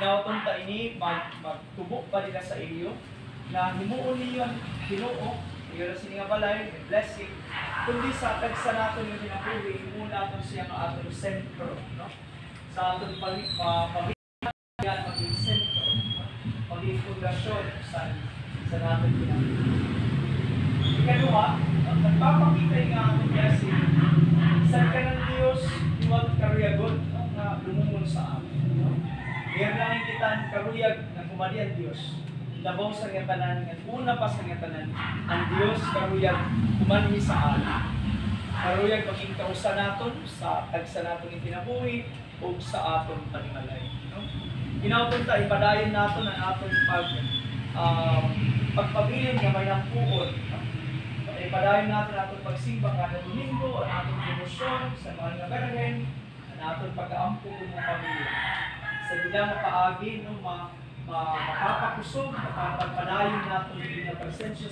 Inauton ta ini magtubo pa nila sa iyo na himuon niyon Ginoo iyo sini nga balay blessing kundi sa tagsa naton yung kinabuhi himuon naton siya nga aton sentro no sa aton pamilya maging sentro maging pundasyon sa naton kinabuhi. Ikaduha nagpapakita nga aton blessing sa kanang Dios iwag karuyagon na lumumon sa amin. Meron lang kita karuyag na kumalian Diyos. Labaw sa nga tanan, una pa sa nga tanan, ang Diyos karuyag kumali sa amin. Karuyag maging kausa naton sa tagsa naton yung kinabuhi o sa aton panimalay. No? Inauton ta, ipadayon naton ang aton pagpabilin nga may nampuon. No? Ipadayon natin ang aton pagsimba kada Domingo, ang aton demosyon sa mga nagarahen, ang aton pag-aampo ng pamilya. Sa bilang paagi, no, makapakusog, makapagpadayon natin yung presensya